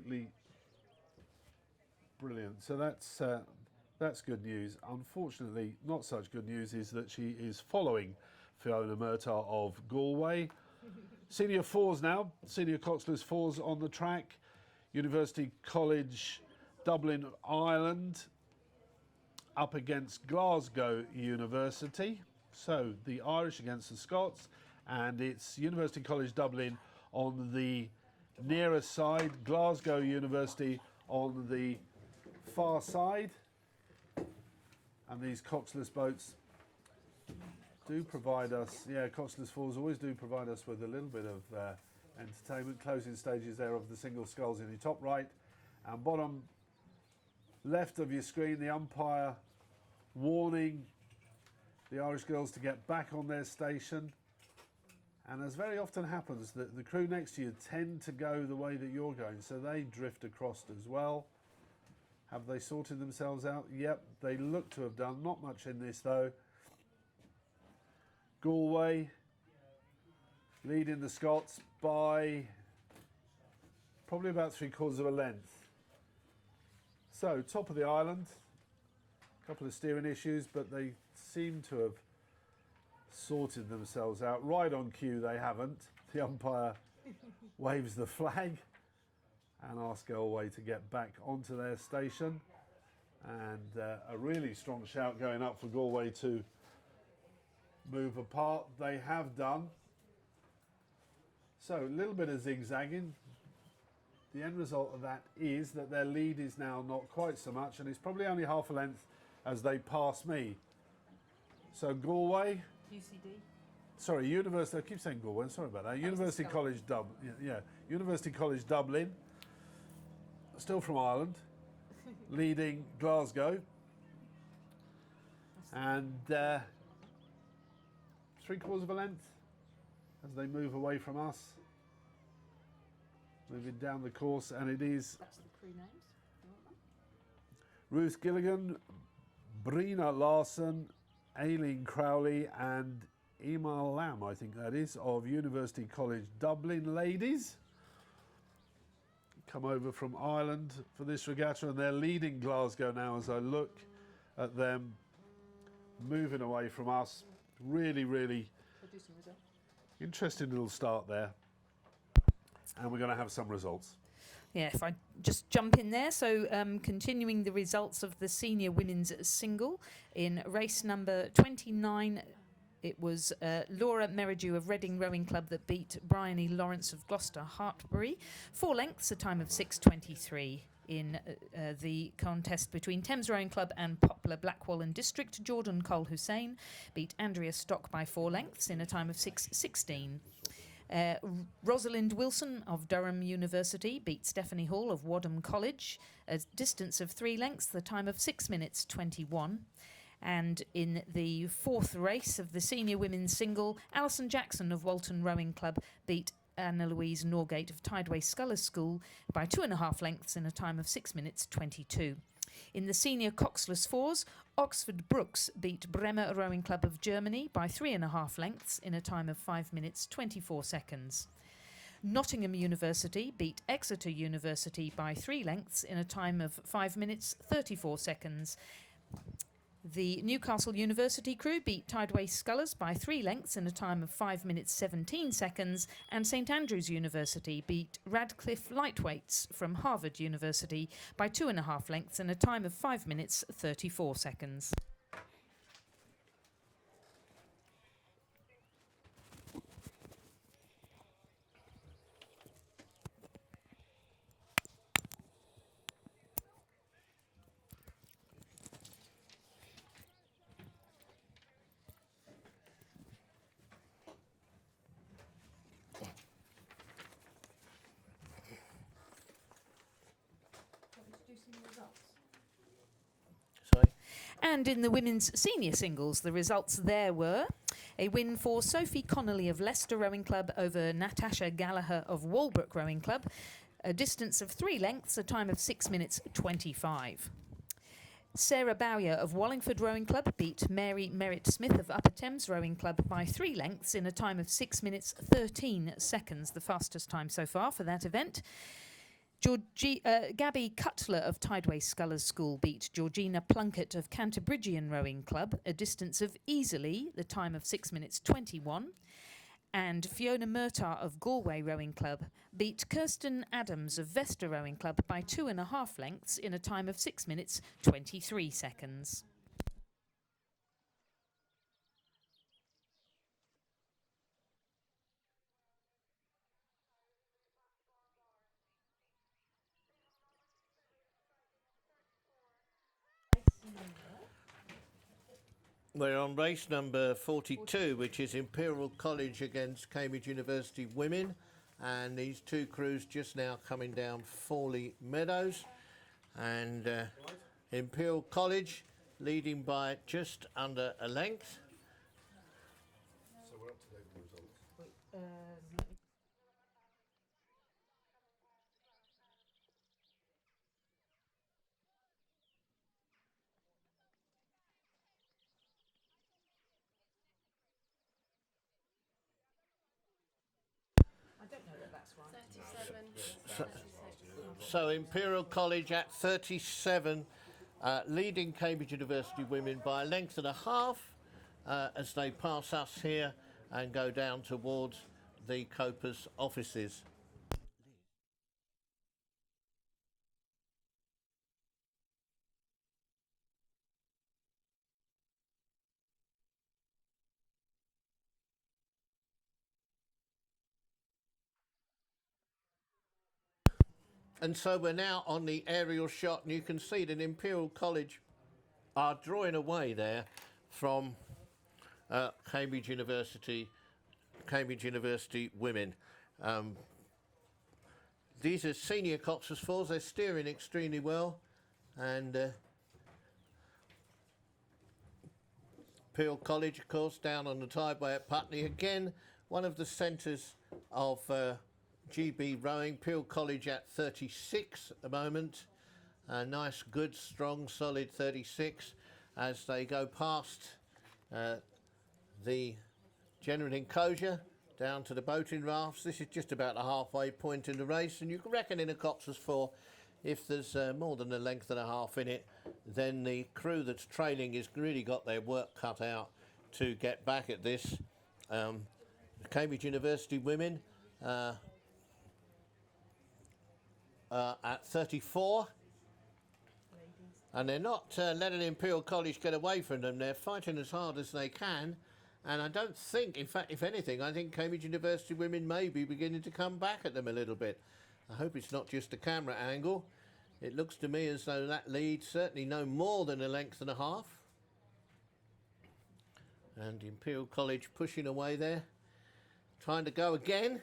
absolutely brilliant. So that's good news. Unfortunately, not such good news is that she is following Fiona Murtagh of Galway. Senior fours now, senior Coxless fours on the track. University College Dublin, Ireland, up against Glasgow University. So the Irish against the Scots, and it's University College Dublin on the nearer side, Glasgow University on the far side. And these Coxless boats do provide us, Coxless Falls always do provide us with a little bit of entertainment. Closing stages there of the single sculls in your top right and bottom left of your screen, the umpire warning the Irish girls to get back on their station. And as very often happens, the crew next to you tend to go the way that you're going, so they drift across as well. Have they sorted themselves out? Yep, they look to have done. Not much in this though. Galway leading the Scots by probably about 3/4 of a length. So, top of the island, a couple of steering issues, but they seem to have sorted themselves out. Right on cue, they haven't. The umpire waves the flag and asks Galway to get back onto their station. And a really strong shout going up for Galway to move apart. They have done. So a little bit of zigzagging. The end result of that is that their lead is now not quite so much, and it's probably only half a length as they pass me. So Galway, UCD. Sorry, University. I keep saying Galway. Sorry about that. University College Dublin. Yeah, University College Dublin. Still from Ireland, leading Glasgow, and 3/4 of a length as they move away from us. Moving down the course, and it is That's the crew names. You want them? Ruth Gilligan, Brina Larson, Aileen Crowley, and Emal Lamb, I think that is, of University College Dublin ladies. Come over from Ireland for this regatta, and they're leading Glasgow now as I look at them moving away from us. Really, really Producing result. interesting little start there. And we're going to have some results. Yeah, if I just jump in there. So continuing the results of the senior women's single in race number 29. It was Laura Merridew of Reading Rowing Club that beat Bryony Lawrence of Gloucester Hartbury. 4 lengths, a time of 6:23. In the contest between Thames Rowing Club and Poplar Blackwall and District, Jordan Cole Hussein beat Andrea Stock by 4 lengths in a time of 6:16. Rosalind Wilson of Durham University beat Stephanie Hall of Wadham College, a distance of 3 lengths, the time of 6 minutes 21. And in the 4th race of the senior women's single, Alison Jackson of Walton Rowing Club beat Anna Louise Norgate of Tideway Scullers School by 2.5 lengths in a time of 6 minutes 22. In the senior coxless fours, Oxford Brooks beat Bremer Rowing Club of Germany by 3.5 lengths in a time of 5 minutes 24 seconds. Nottingham University beat Exeter University by 3 lengths in a time of 5 minutes 34 seconds. The Newcastle University crew beat Tideway Scullers by 3 lengths in a time of 5 minutes 17 seconds, and St Andrews University beat Radcliffe Lightweights from Harvard University by 2.5 lengths in a time of 5 minutes 34 seconds. And in the women's senior singles, the results there were a win for Sophie Connolly of Leicester Rowing Club over Natasha Gallagher of Walbrook Rowing Club, a distance of 3 lengths, a time of 6 minutes 25. Sarah Bowyer of Wallingford Rowing Club beat Mary Merritt Smith of Upper Thames Rowing Club by 3 lengths in a time of 6 minutes 13 seconds, the fastest time so far for that event. Gabby Cutler of Tideway Scullers School beat Georgina Plunkett of Canterbridgian Rowing Club, a distance of easily the time of 6 minutes 21. And Fiona Murtagh of Galway Rowing Club beat Kirsten Adams of Vesta Rowing Club by 2.5 lengths in a time of 6 minutes 23 seconds. We're on race number 42, which is Imperial College against Cambridge University Women. And these two crews just now coming down Fawley Meadows. And Imperial College leading by just under a length. So we're up to date with the results. I don't know that that's right. 37. So Imperial College at 37, leading Cambridge University Women by a length and a half as they pass us here and go down towards the Coper's offices. And so we're now on the aerial shot, and you can see that Imperial College are drawing away there from Cambridge University Women. These are senior Cox's fours. They're steering extremely well, and Imperial College, of course, down on the tideway at Putney. Again, one of the centres of GB rowing. Imperial College at 36 at the moment. A nice, good, strong, solid 36 as they go past the general enclosure down to the boating rafts. This is just about the halfway point in the race, and you can reckon in a Cox's four, if there's more than a length and a half in it, then the crew that's trailing has really got their work cut out to get back at this. Cambridge University Women at 34, and they're not letting Imperial College get away from them. They're fighting as hard as they can, and I don't think, in fact, if anything, I think Cambridge University Women may be beginning to come back at them a little bit. I hope it's not just a camera angle. It looks to me as though that lead certainly no more than a length and a half, and Imperial College pushing away there, trying to go again.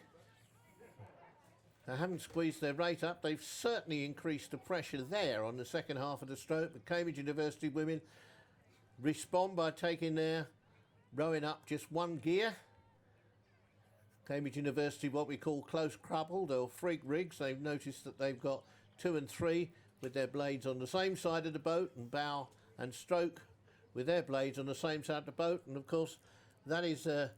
They haven't squeezed their rate up. They've certainly increased the pressure there on the second half of the stroke. But Cambridge University Women respond by taking their rowing up just one gear. Cambridge University, what we call close coupled or freak rigs. They've noticed that they've got 2 and 3 with their blades on the same side of the boat, and bow and stroke with their blades on the same side of the boat. And of course, that is a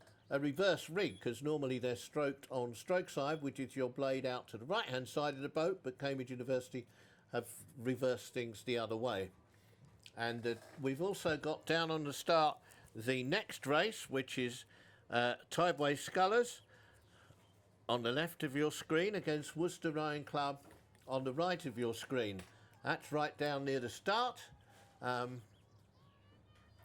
reverse rig, because normally they're stroked on stroke side, which is your blade out to the right hand side of the boat, but Cambridge University have reversed things the other way. And we've also got down on the start the next race, which is Tideway Scullers on the left of your screen against Worcester Rowing Club on the right of your screen. That's right down near the start.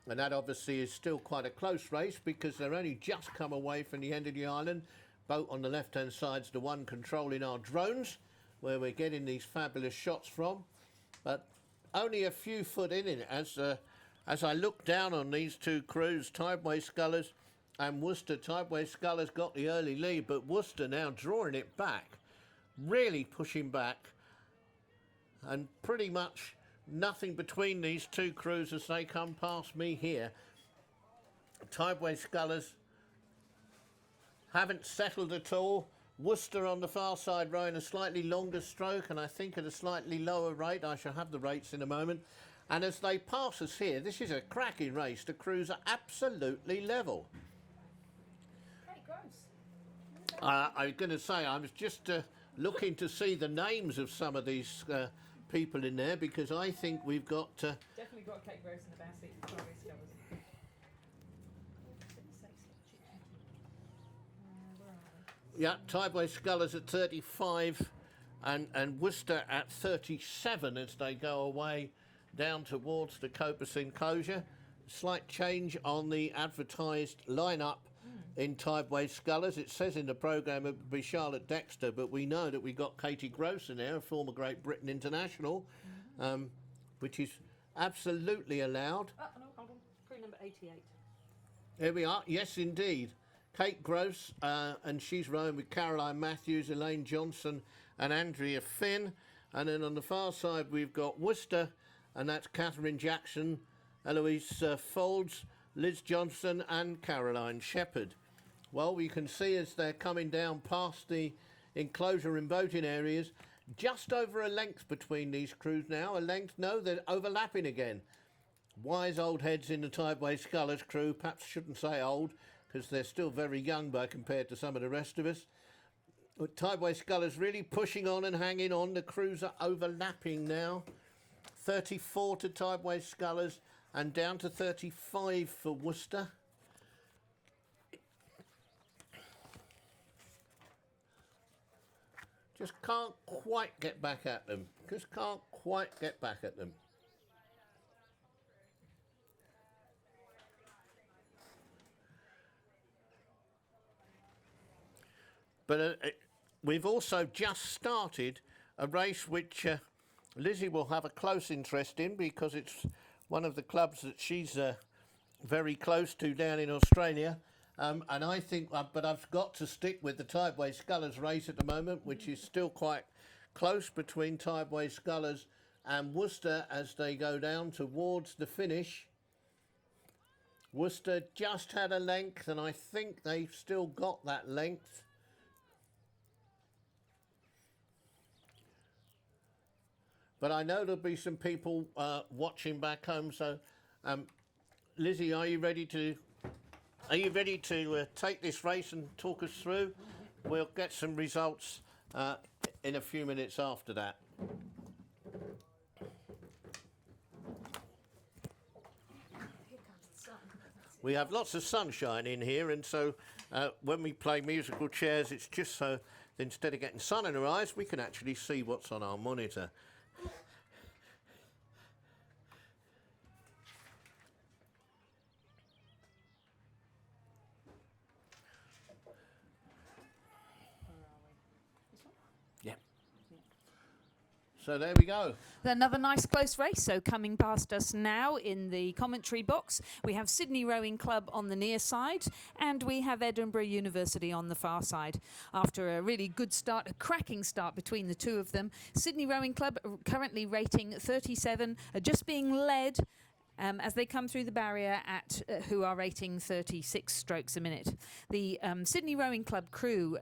And that obviously is still quite a close race, because they're only just come away from the end of the island. Boat on the left-hand side's the one controlling our drones, where we're getting these fabulous shots from. But only a few foot in it as I look down on these two crews, Tideway Scullers and Worcester. Tideway Scullers got the early lead, but Worcester now drawing it back, really pushing back, and pretty much nothing between these two crews as they come past me here. Tideway Scullers haven't settled at all. Worcester on the far side rowing a slightly longer stroke, and I think at a slightly lower rate. I shall have the rates in a moment. And as they pass us here, this is a cracking race. The crews are absolutely level. Very gross. I was going to say, I was just looking to see the names of some of these people in there, because I think we've got... Definitely got Kate Gross in the back seat. Yeah, Tideway Scullers at 35 and Worcester at 37 as they go away down towards the Coppice enclosure. Slight change on the advertised lineup in Tideway Scullers. It says in the programme it would be Charlotte Dexter, but we know that we've got Katie Gross in there, a former Great Britain international, which is absolutely allowed. Oh, no, hold on. Crew number 88. Here we are, yes indeed. Kate Gross, and she's rowing with Caroline Matthews, Elaine Johnson and Andrea Finn. And then on the far side we've got Worcester, and that's Catherine Jackson, Eloise Folds, Liz Johnson and Caroline Shepherd. Well, we can see as they're coming down past the enclosure and boating areas, just over a length between these crews now. A length, no, they're overlapping again. Wise old heads in the Tideway Scullers crew, perhaps shouldn't say old, because they're still very young by compared to some of the rest of us. But Tideway Scullers really pushing on and hanging on. The crews are overlapping now. 34 to Tideway Scullers and down to 35 for Worcester. Just can't quite get back at them. Just can't quite get back at them. But we've also just started a race which Lizzie will have a close interest in, because it's one of the clubs that she's very close to down in Australia. And I think, but I've got to stick with the Tideway Scullers race at the moment, which is still quite close between Tideway Scullers and Worcester as they go down towards the finish. Worcester just had a length, and I think they've still got that length. But I know there'll be some people watching back home. So, Lizzie, are you ready to take this race and talk us through? We'll get some results in a few minutes after that. We have lots of sunshine in here, and so when we play musical chairs, it's just so instead of getting sun in our eyes, we can actually see what's on our monitor. So there we go. Another nice close race. So coming past us now in the commentary box, we have Sydney Rowing Club on the near side, and we have Edinburgh University on the far side. After a really good start, a cracking start between the two of them, Sydney Rowing Club currently rating 37, just being led as they come through the barrier at who are rating 36 strokes a minute. The Sydney Rowing Club crew,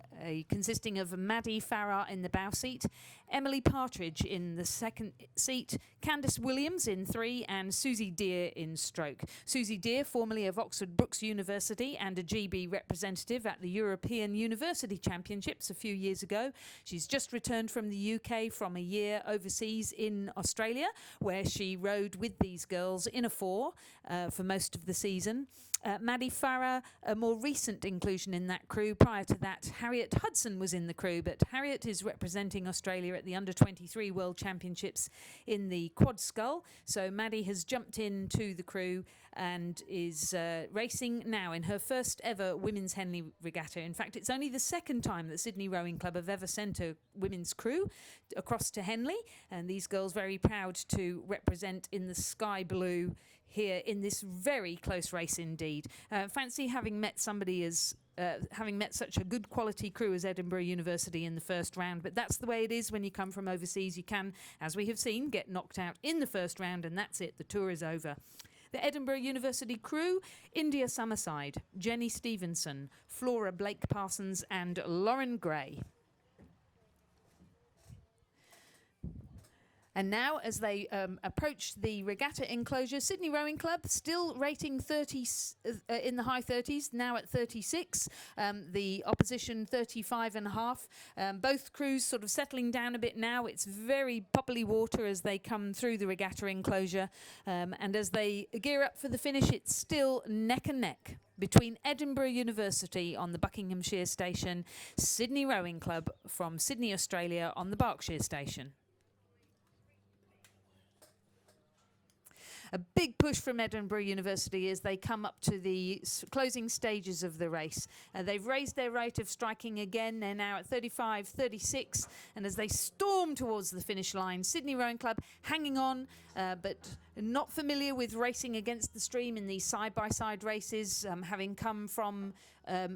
consisting of Maddie Farrar in the bow seat, Emily Partridge in the second seat, Candice Williams in 3, and Susie Deer in stroke. Susie Deer, formerly of Oxford Brookes University and a GB representative at the European University Championships a few years ago. She's just returned from the UK from a year overseas in Australia, where she rowed with these girls in a 4 for most of the season. Maddie Farrar, a more recent inclusion in that crew. Prior to that, Harriet Hudson was in the crew, but Harriet is representing Australia at the Under-23 World Championships in the quad scull. So Maddie has jumped into the crew and is racing now in her first ever women's Henley regatta. In fact, it's only the second time that Sydney Rowing Club have ever sent a women's crew across to Henley, and these girls very proud to represent in the sky blue here in this very close race indeed. Fancy having met somebody as having met such a good quality crew as Edinburgh University in the first round, but that's the way it is when you come from overseas. You can, as we have seen, get knocked out in the first round, and that's it, the tour is over. The Edinburgh University crew: India Summerside, Jenny Stevenson, Flora Blake Parsons and Lauren Gray. And now, as they approach the regatta enclosure, Sydney Rowing Club still rating 30 in the high 30s, now at 36. The opposition 35.5. Both crews sort of settling down a bit now. It's very bubbly water as they come through the regatta enclosure. And as they gear up for the finish, it's still neck and neck between Edinburgh University on the Buckinghamshire station, Sydney Rowing Club from Sydney, Australia on the Berkshire station. A big push from Edinburgh University as they come up to the closing stages of the race. They've raised their rate of striking again. They're now at 35.36. And as they storm towards the finish line, Sydney Rowing Club hanging on, but not familiar with racing against the stream in these side-by-side races, having come from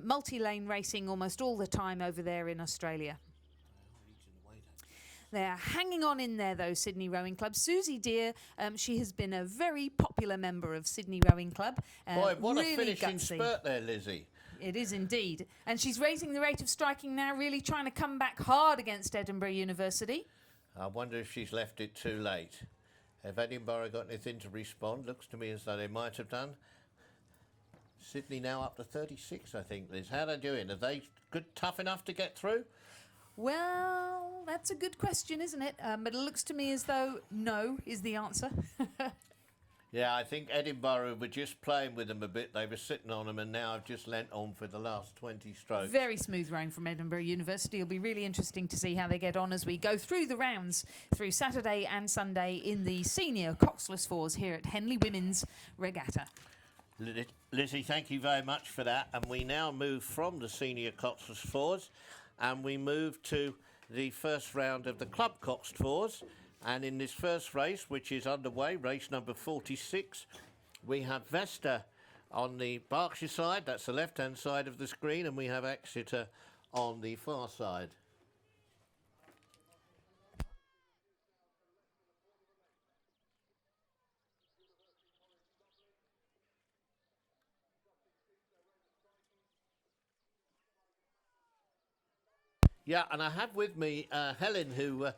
multi-lane racing almost all the time over there in Australia. They're hanging on in there, though, Sydney Rowing Club. Susie Deer, she has been a very popular member of Sydney Rowing Club. Boy, what really a finishing gutsy. spurt there, Lizzie. It is indeed. And she's raising the rate of striking now, really trying to come back hard against Edinburgh University. I wonder if she's left it too late. Have Edinburgh got anything to respond? Looks to me as though they might have done. Sydney now up to 36, I think, Liz. How are they doing? Are they good, tough enough to get through? Well, that's a good question, isn't it? But it looks to me as though no is the answer. Yeah, I think Edinburgh were just playing with them a bit. They were sitting on them and now have just lent on for the last 20 strokes. Very smooth rowing from Edinburgh University. It'll be really interesting to see how they get on as we go through the rounds through Saturday and Sunday in the senior coxless fours here at Henley Women's Regatta. Lizzie, thank you very much for that. And we now move from the senior coxless fours and we move to the first round of the club coxed fours. And in this first race, which is underway, race number 46, we have Vesta on the Berkshire side, that's the left-hand side of the screen, and we have Exeter on the far side. Yeah, and I have with me Helen, who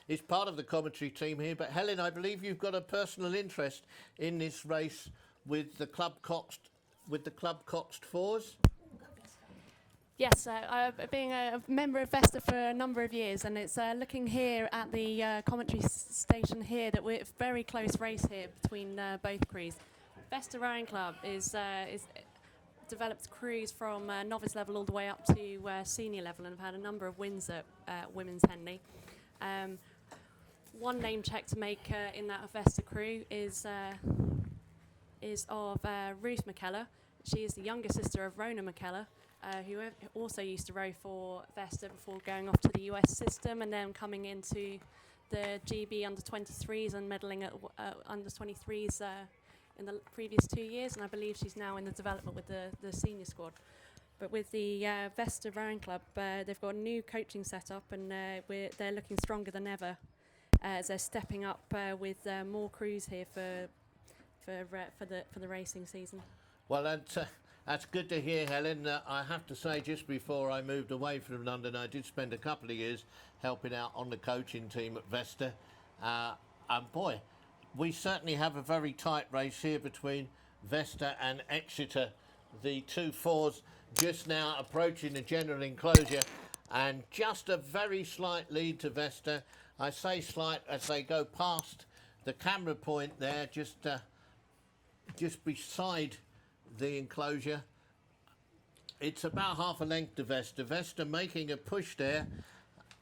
is part of the commentary team here. But Helen, I believe you've got a personal interest in this race with the club coxed fours. Yes, I've been a member of Vesta for a number of years, and it's looking here at the commentary station here that we're a very close race here between both crews. Vesta Rowing Club is developed crews from novice level all the way up to senior level, and have had a number of wins at Women's Henley. One name check to make in that Vesta crew is of Ruth McKellar. She is the younger sister of Rona McKellar, who also used to row for Vesta before going off to the US system and then coming into the GB under-23s and medaling at under-23s in the previous 2 years, and I believe she's now in the development with the senior squad. But with the Vesta Rowing Club, they've got a new coaching setup, and they're looking stronger than ever as they're stepping up with more crews here for the racing season. Well, that's good to hear, Helen. I have to say, just before I moved away from London, I did spend a couple of years helping out on the coaching team at Vesta. And boy, we certainly have a very tight race here between Vesta and Exeter. The two fours just now approaching the general enclosure, and just a very slight lead to Vesta. I say slight as they go past the camera point there, just beside the enclosure. It's about half a length to Vesta. Vesta making a push there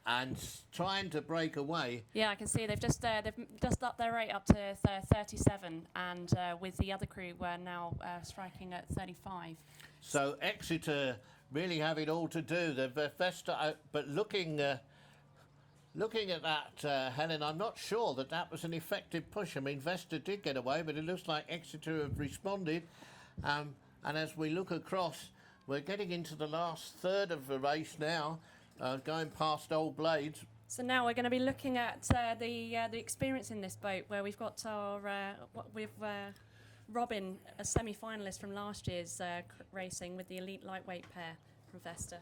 and trying to break away. Yeah, I can see they've just upped their rate up to 37, and with the other crew we're now striking at 35. So Exeter really have it all to do. The Vesta, but looking at that, Helen, I'm not sure that was an effective push. I mean, Vesta did get away, but it looks like Exeter have responded. And as we look across, we're getting into the last third of the race now, going past Old Blades. So now we're going to be looking at the experience in this boat, where we've got our Robin, a semi-finalist from last year's racing with the elite lightweight pair from Vesta.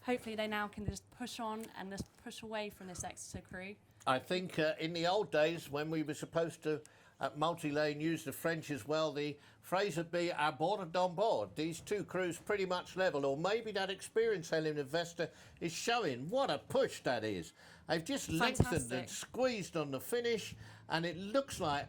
Hopefully they now can just push on and just push away from this Exeter crew. I think in the old days when we were supposed to at multi-lane use the French as well, the phrase would be à bord and on board. These two crews pretty much level, or maybe that experience Helen and Vesta is showing. What a push that is. They've just lengthened and Fantastic. squeezed on the finish, and it looks like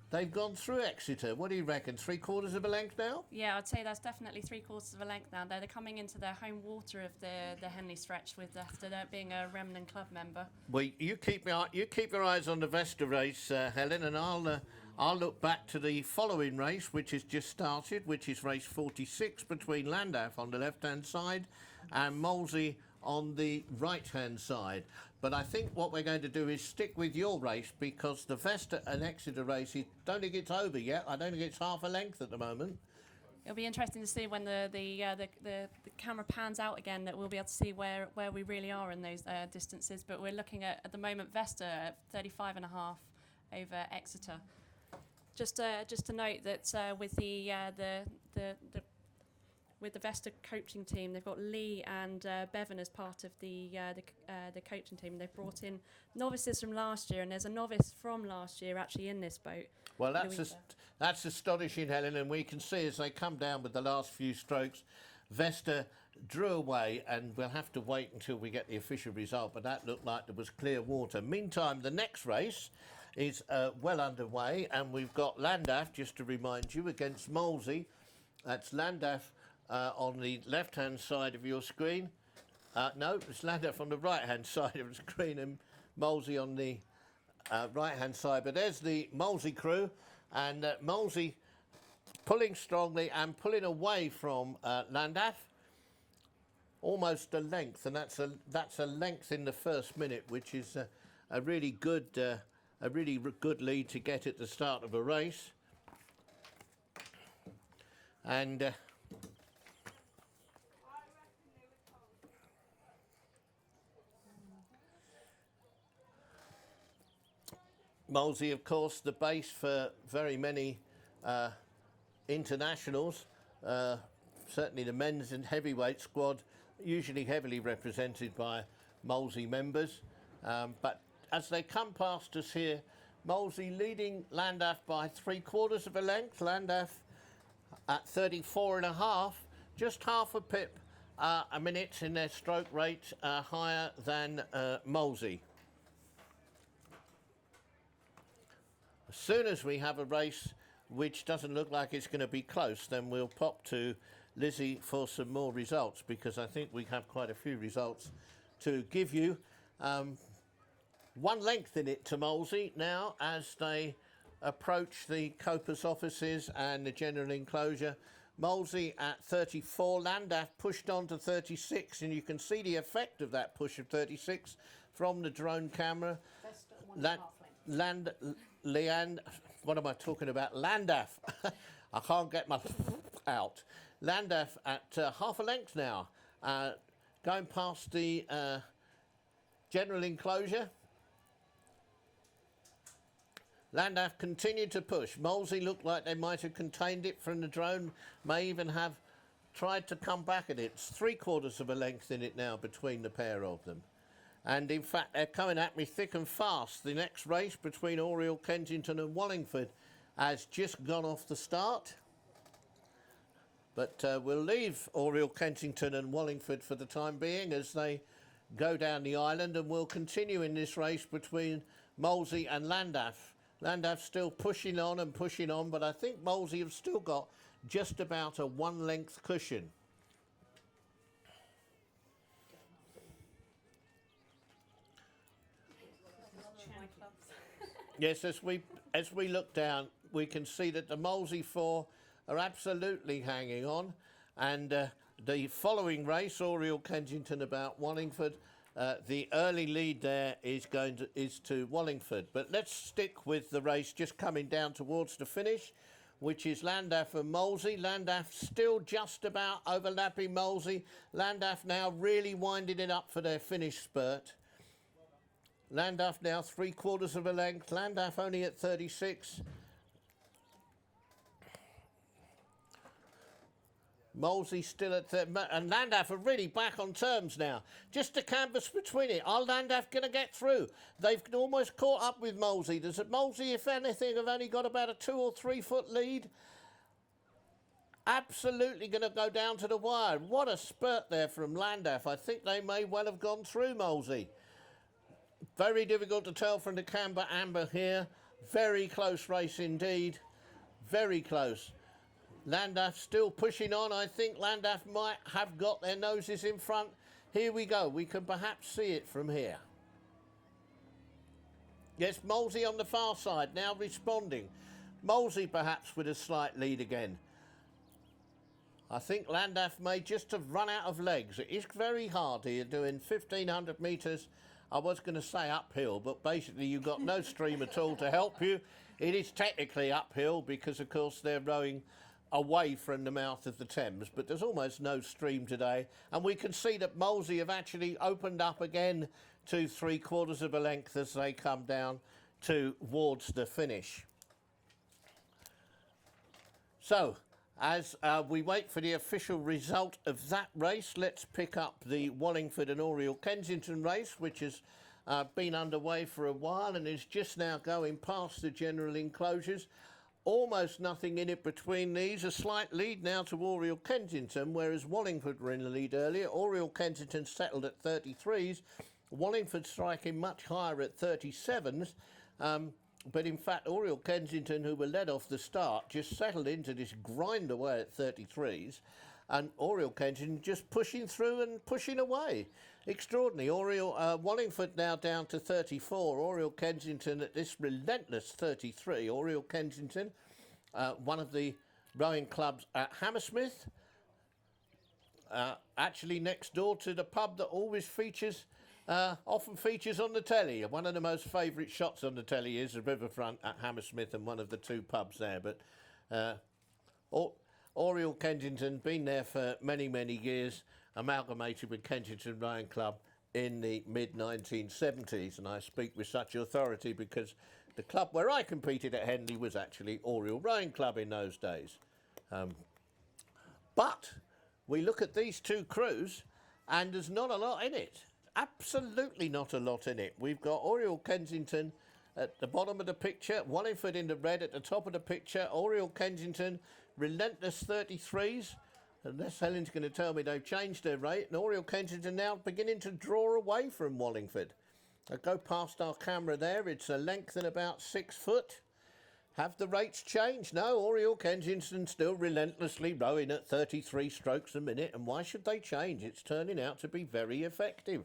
they've gone through Exeter. What do you reckon, 3/4 of a length now? Yeah, I'd say that's definitely 3/4 of a length now. They're coming into their home water of the Henley stretch with after being a Remnant Club member. Well, you keep your eyes on the Vesta race, Helen, and I'll look back to the following race, which has just started, which is race 46 between Landaf on the left-hand side and Molesey on the right-hand side. But I think what we're going to do is stick with your race, because the Vesta and Exeter race, I don't think it's over yet. I don't think it's half a length at the moment. It'll be interesting to see when the camera pans out again, that we'll be able to see where we really are in those distances. But we're looking at the moment Vesta at 35.5 over Exeter. Just to note that with with the Vesta coaching team, they've got Lee and Bevan as part of the coaching team. They've brought in novices from last year, and there's a novice from last year actually in this boat. Well, that's astonishing, Helen, and we can see as they come down with the last few strokes, Vesta drew away, and we'll have to wait until we get the official result, but that looked like there was clear water. Meantime, the next race is well underway, and we've got Landaf, just to remind you, against Molesey. That's Landaf on the left-hand side of your screen. No, it's Landaf on the right-hand side of the screen, and Molesey on the right-hand side. But there's the Molesey crew, and Molesey pulling strongly and pulling away from Landaf. Almost a length, and that's a length in the first minute, which is a really good lead to get at the start of a race. And Molesey, of course, the base for very many internationals, certainly the men's and heavyweight squad, usually heavily represented by Molesey members. But as they come past us here, Molesey leading Landaf by 3/4 of a length. Landaf at 34.5, just half a pip a minute in their stroke rate higher than Molesey. As soon as we have a race which doesn't look like it's going to be close, then we'll pop to Lizzie for some more results, because I think we have quite a few results to give you. One length in it to Molesey now as they approach the Copus offices and the general enclosure. Molesey at 34, Landaf pushed on to 36, and you can see the effect of that push of 36 from the drone camera. What am I talking about? Landaf. I can't get my out. Landaf at half a length now, going past the general enclosure. Landaf continued to push. Molesey looked like they might have contained it from the drone, may even have tried to come back at it. It's 3/4 of a length in it now between the pair of them. And in fact, they're coming at me thick and fast. The next race between Oriel Kensington and Wallingford has just gone off the start. But we'll leave Oriel Kensington and Wallingford for the time being as they go down the island, and we'll continue in this race between Molesey and Landaf. Landaf still pushing on, but I think Molesey have still got just about a one-length cushion. Yes, as we look down, we can see that the Molesey four are absolutely hanging on, and the following race, Oriel Kensington about Wallingford, the early lead there is to Wallingford. But let's stick with the race just coming down towards the finish, which is Landaf and Molesey. Landaf still just about overlapping Molesey. Landaf now really winding it up for their finish spurt. Landaf now 3/4 of a length. Landaf only at 36. Molesey still at and Landaf are really back on terms now. Just a canvas between it. Are Landaf going to get through? They've almost caught up with Molesey. Does it Molesey, if anything, have only got about a 2 or 3 foot lead? Absolutely going to go down to the wire. What a spurt there from Landaf. I think they may well have gone through Molesey. Very difficult to tell from the camber amber here. Very close race indeed. Very close. Landaf still pushing on. I think Landaf might have got their noses in front. Here we go. We can perhaps see it from here. Yes, Molesey on the far side now responding. Molesey perhaps with a slight lead again. I think Landaf may just have run out of legs. It is very hard here doing 1,500 metres. I was going to say uphill, but basically you've got no stream at all to help you. It is technically uphill because, of course, they're rowing away from the mouth of the Thames, but there's almost no stream today. And we can see that Molesey have actually opened up again to 3/4 of a length as they come down towards the finish. So, as we wait for the official result of that race, let's pick up the Wallingford and Oriel Kensington race, which has been underway for a while and is just now going past the general enclosures. Almost nothing in it between these. A slight lead now to Oriel Kensington, whereas Wallingford were in the lead earlier. Oriel Kensington settled at 33s. Wallingford striking much higher at 37s. But in fact, Oriel Kensington, who were led off the start, just settled into this grind away at 33s. And Oriel Kensington just pushing through and pushing away. Extraordinary. Wallingford now down to 34. Oriel Kensington at this relentless 33. Oriel Kensington, one of the rowing clubs at Hammersmith. Actually next door to the pub that always features, often features on the telly. One of the most favourite shots on the telly is the riverfront at Hammersmith and one of the 2 pubs there. But Oriel Kensington, been there for many, many years, amalgamated with Kensington Rowing Club in the mid-1970s. And I speak with such authority because the club where I competed at Henley was actually Oriel Rowing Club in those days. But we look at these 2 crews and there's not a lot in it. Absolutely not a lot in it. We've got Oriel Kensington at the bottom of the picture, Wallingford in the red at the top of the picture, Oriel Kensington, relentless 33s, unless Helen's going to tell me they've changed their rate, and Oriel Kensington now beginning to draw away from Wallingford. I go past our camera there, it's a length and about 6 foot. Have the rates changed? No, Oriel Kensington still relentlessly rowing at 33 strokes a minute, and why should they change? It's turning out to be very effective.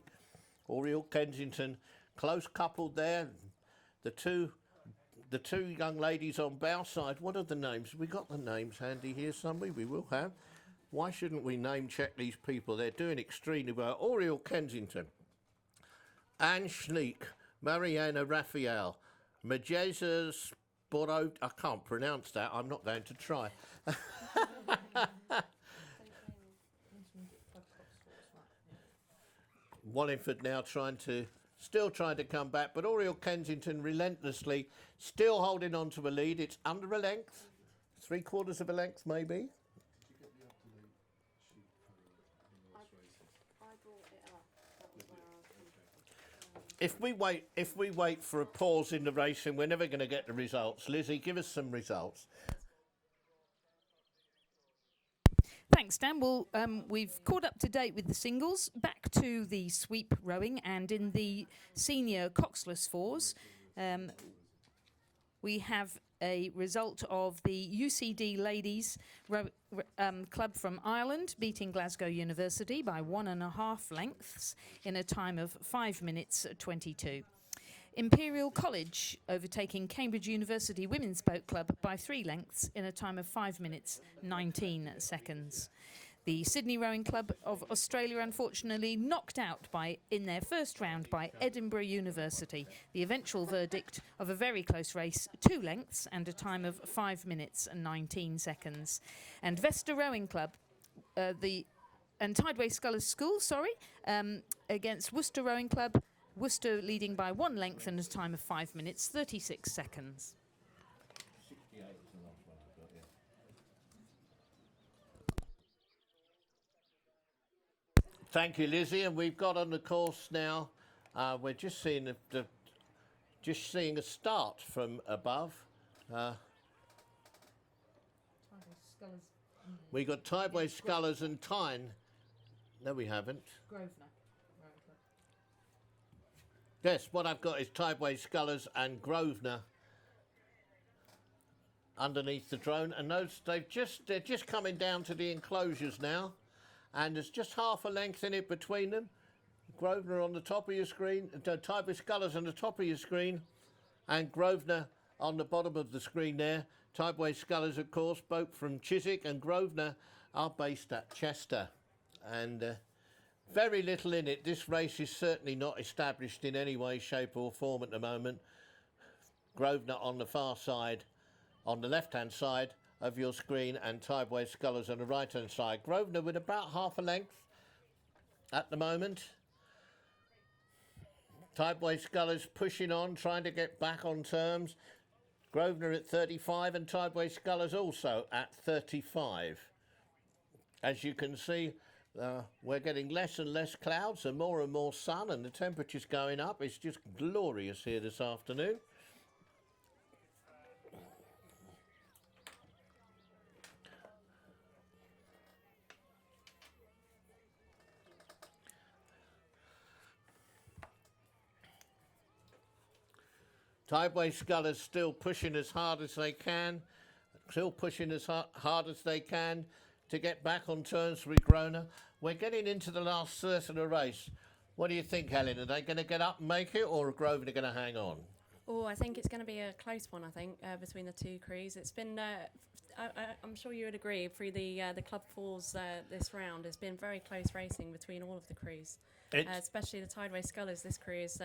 Oriel Kensington, close coupled there. The two young ladies on bow side, what are the names? We got the names handy here, somebody? We will have. Why shouldn't we name check these people? They're doing extremely well. Oriel Kensington, Anne Schneek, Mariana Raphael, Majeza Sporo, I can't pronounce that, I'm not going to try. Wallingford now still trying to come back, but Oriel Kensington relentlessly still holding on to a lead. It's under a length, 3/4 of a length maybe. If we wait for a pause in the racing, we're never going to get the results. Lizzie, give us some results. Thanks, Dan. Well, we've caught up to date with the singles, back to the sweep rowing, and in the senior coxless fours, we have a result of the UCD Ladies Club from Ireland beating Glasgow University by 1.5 lengths in a time of 5 minutes 22. Imperial College overtaking Cambridge University Women's Boat Club by 3 lengths in a time of 5 minutes 19 seconds. The Sydney Rowing Club of Australia unfortunately knocked out in their first round by Edinburgh University. The eventual verdict of a very close race, 2 lengths and a time of 5 minutes and 19 seconds. And Vesta Rowing Club, and Tideway Scullers School, against Worcester Rowing Club, Worcester leading by 1 length and a time of 5 minutes 36 seconds. Thank you, Lizzie. And we've got on the course now. We're just seeing a start from above. We got Tideway Scullers and Tyne. No, we haven't. Grosvenor. Yes, what I've got is Tideway Scullers and Grosvenor underneath the drone, and they're just coming down to the enclosures now, and there's just half a length in it between them. Grosvenor on the top of your screen, Tideway Scullers on the top of your screen, and Grosvenor on the bottom of the screen there. Tideway Scullers, of course, both from Chiswick, and Grosvenor are based at Chester, and very little in it. This race is certainly not established in any way, shape or form at the moment. Grosvenor on the far side, on the left-hand side of your screen, and Tideway Scullers on the right-hand side. Grosvenor with about half a length at the moment. Tideway Scullers pushing on, trying to get back on terms. Grosvenor at 35 and Tideway Scullers also at 35. As you can see, we're getting less and less clouds and more sun, and the temperature's going up. It's just glorious here this afternoon. Tideway Scullers still pushing as hard as they can, hard as they can to get back on terms with Grosvenor. We're getting into the last third of the race. What do you think, Helen? Are they going to get up and make it, or are Grosvenor going to hang on? Oh, I think it's going to be a close one, I think, between the two crews. It's been, I'm sure you would agree, through the Club 4s this round, it's been very close racing between all of the crews, especially the Tideway Scullers. This crew is,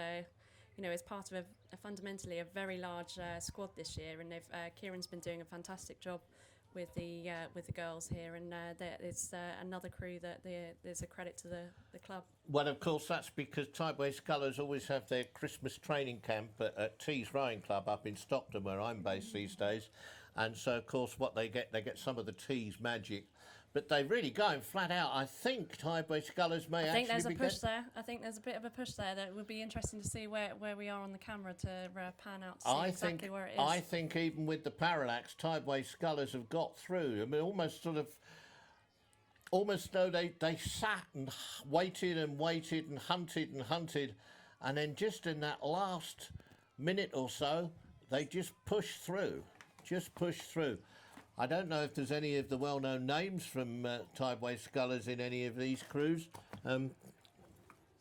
is part of fundamentally a very large squad this year, and Kieran's been doing a fantastic job with the girls here, and it's another crew that there's a credit to the club. Well, of course, that's because Tideway Scullers always have their Christmas training camp at Tees Rowing Club up in Stockton, where I'm based these days, and so of course what they get some of the Tees magic. But they're really going flat out. I think Tideway Scullers may actually be... I think there's a push there. I think there's a bit of a push there that would be interesting to see where we are on the camera to pan out to see exactly where it is. I think even with the parallax, Tideway Scullers have got through. I mean, almost though they sat and waited and hunted, and then just in that last minute or so, they just pushed through. I don't know if there's any of the well-known names from Tideway Scullers in any of these crews.